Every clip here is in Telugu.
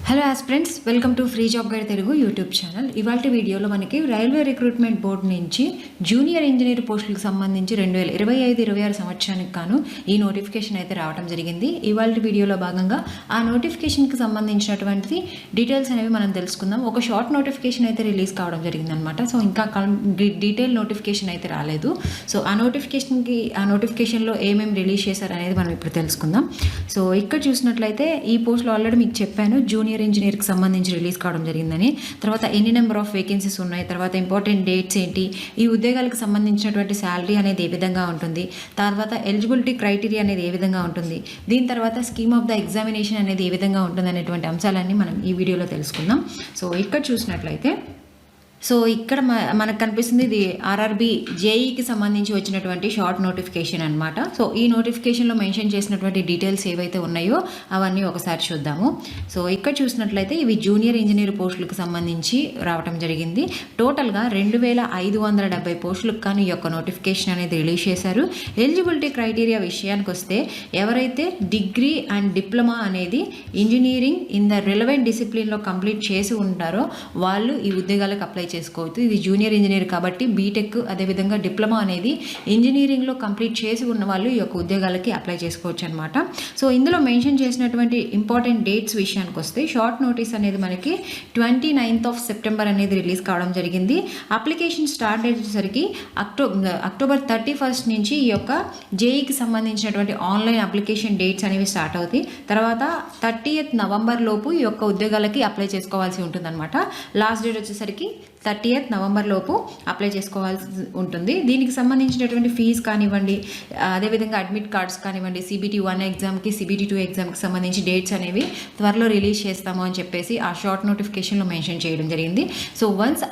Hello aspirants, welcome to free job guide Telugu YouTube channel. ఇవాళ వీడియోలో మనకి రైల్వే రిక్రూట్మెంట్ బోర్డు నుంచి జూనియర్ ఇంజనీర్ పోస్టులకు సంబంధించి 2025-26 సంవత్సరానికి గాను ఈ నోటిఫికేషన్ అయితే రావడం జరిగింది. ఇవాళ వీడియోలో భాగంగా ఆ నోటిఫికేషన్కి సంబంధించినటువంటి డీటెయిల్స్ అనేవి మనం తెలుసుకుందాం. ఒక షార్ట్ నోటిఫికేషన్ అయితే రిలీజ్ కావడం జరిగిందనమాట. సో ఇంకా డీటెయిల్ నోటిఫికేషన్ అయితే రాలేదు. సో ఆ నోటిఫికేషన్లో ఏమేమి రిలీజ్ చేశారు అనేది మనం ఇప్పుడు తెలుసుకుందాం. సో ఇక్కడ చూసినట్లయితే ఈ పోస్టులో ఆల్రెడీ మీకు చెప్పాను, జూనియర్ ఇంజనీర్కి సంబంధించి రిలీజ్ కావడం జరిగిందని. తర్వాత ఎన్ని నెంబర్ ఆఫ్ వేకెన్సీస్ ఉన్నాయి, తర్వాత ఇంపార్టెంట్ డేట్స్ ఏంటి, ఈ ఉద్యోగాలకు సంబంధించినటువంటి శాలరీ అనేది ఏ విధంగా ఉంటుంది, తర్వాత ఎలిజిబిలిటీ క్రైటీరియా అనేది ఏ విధంగా ఉంటుంది, దీని తర్వాత స్కీమ్ ఆఫ్ ద ఎగ్జామినేషన్ అనేది ఏ విధంగా ఉంటుంది అనేటువంటి అంశాలన్నీ మనం ఈ వీడియోలో తెలుసుకుందాం. సో ఇక్కడ చూసినట్లయితే ఇక్కడ మనకు కనిపిస్తుంది ఇది ఆర్ఆర్బి జేఈకి సంబంధించి వచ్చినటువంటి షార్ట్ నోటిఫికేషన్ అనమాట. సో ఈ నోటిఫికేషన్లో మెన్షన్ చేసినటువంటి డీటెయిల్స్ ఏవైతే ఉన్నాయో అవన్నీ ఒకసారి చూద్దాము. సో ఇక్కడ చూసినట్లయితే ఇవి జూనియర్ ఇంజనీర్ పోస్టులకు సంబంధించి రావడం జరిగింది. టోటల్గా 2570 పోస్టులకు కానీ ఈ యొక్క నోటిఫికేషన్ అనేది రిలీజ్ చేశారు. ఎలిజిబిలిటీ క్రైటీరియా విషయానికి వస్తే ఎవరైతే డిగ్రీ అండ్ డిప్లొమా అనేది ఇంజనీరింగ్ ఇన్ ద రిలవెంట్ డిసిప్లిన్లో కంప్లీట్ చేసి ఉంటారో వాళ్ళు ఈ ఉద్యోగాలకు అప్లై చేసుకోవచ్చు. ఇది జూనియర్ ఇంజనీర్ కాబట్టి బీటెక్ అదేవిధంగా డిప్లొమా అనేది ఇంజనీరింగ్లో కంప్లీట్ చేసి ఉన్న వాళ్ళు ఈ యొక్క ఉద్యోగాలకి అప్లై చేసుకోవచ్చు అనమాట. సో ఇందులో మెన్షన్ చేసినటువంటి ఇంపార్టెంట్ డేట్స్ విషయానికి వస్తే షార్ట్ నోటీస్ అనేది మనకి 29th of September అనేది రిలీజ్ కావడం జరిగింది. అప్లికేషన్ స్టార్ట్ అయ్యేసరికి అక్టోబర్ 31st నుంచి ఈ యొక్క జేఈకి సంబంధించినటువంటి ఆన్లైన్ అప్లికేషన్ డేట్స్ అనేవి స్టార్ట్ అవుతాయి. తర్వాత 30th November లోపు ఈ యొక్క ఉద్యోగాలకి అప్లై చేసుకోవాల్సి ఉంటుందన్నమాట. లాస్ట్ డేట్ వచ్చేసరికి 30th November లోపు అప్లై చేసుకోవాల్సి ఉంటుంది. దీనికి సంబంధించినటువంటి ఫీజు కానివ్వండి, అదేవిధంగా అడ్మిట్ కార్డ్స్ కానివ్వండి, CBT 1 ఎగ్జామ్కి CBT 2 ఎగ్జామ్కి సంబంధించి డేట్స్ అనేవి త్వరలో రిలీజ్ చేస్తాము అని చెప్పేసి ఆ షార్ట్ నోటిఫికేషన్లో మెన్షన్ చేయడం జరిగింది. సో వన్స్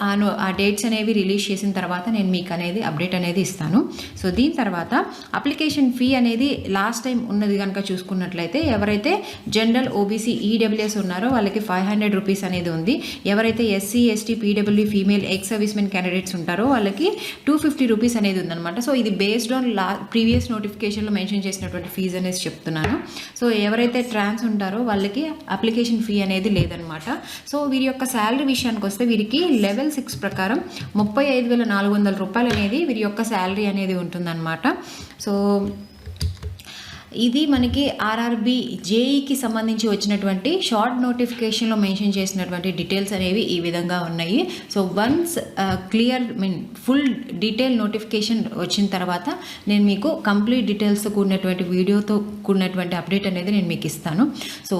ఆ డేట్స్ అనేవి రిలీజ్ చేసిన తర్వాత నేను మీకు అనేది అప్డేట్ అనేది ఇస్తాను. సో దీని తర్వాత అప్లికేషన్ ఫీ అనేది లాస్ట్ టైం ఉన్నది కనుక చూసుకున్నట్లయితే ఎవరైతే జనరల్ OBC EWS ఉన్నారో వాళ్ళకి 500 రూపీస్ అనేది ఉంది. ఎవరైతే SC ST PWD female ex servicemen candidates ఉంటారో వాళ్ళకి 250 రూపీస్ అనేది ఉందన్నమాట. సో ఇది బేస్డ్ ఆన్ ప్రీవియస్ నోటిఫికేషన్లో మెన్షన్ చేసినటువంటి ఫీజు అనేది చెప్తున్నాను. సో ఎవరైతే ట్రాన్స్ ఉంటారో వాళ్ళకి అప్లికేషన్ ఫీ అనేది లేదనమాట. సో వీరి యొక్క శాలరీ విషయానికి వస్తే వీరికి లెవెల్ 6 ప్రకారం 35,400 రూపాయలు అనేది వీరి యొక్క శాలరీ అనేది ఉంటుందన్నమాట. సో ఇది మనకి ఆర్ఆర్బి జేఈకి సంబంధించి వచ్చినటువంటి షార్ట్ నోటిఫికేషన్లో మెన్షన్ చేసినటువంటి డీటెయిల్స్ అనేవి ఈ విధంగా ఉన్నాయి. So once full detail notification వచ్చిన తర్వాత నేను మీకు కంప్లీట్ డీటెయిల్స్తో కూడినటువంటి వీడియోతో కూడినటువంటి అప్డేట్ అనేది నేను మీకు ఇస్తాను. సో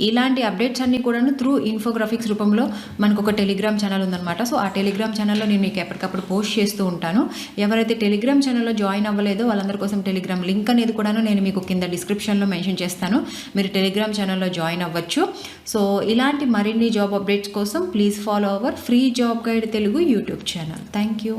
ఇలాంటి అప్డేట్స్ అన్నీ కూడా త్రూ ఇన్ఫోగ్రాఫిక్స్ రూపంలో మనకు ఒక టెలిగ్రామ్ ఛానల్ ఉందన్నమాట. సో ఆ టెలిగ్రామ్ ఛానల్లో నేను మీకు ఎప్పటికప్పుడు పోస్ట్ చేస్తూ ఉంటాను. ఎవరైతే టెలిగ్రామ్ ఛానల్లో జాయిన్ అవ్వలేదో వాళ్ళందరి కోసం టెలిగ్రామ్ లింక్ అనేది కూడా నేను మీకు కింద డిస్క్రిప్షన్లో మెన్షన్ చేస్తాను. మీరు టెలిగ్రామ్ ఛానల్లో జాయిన్ అవ్వచ్చు. సో ఇలాంటి మరిన్ని జాబ్ అప్డేట్స్ కోసం please follow our free job guide Telugu YouTube channel. Thank you.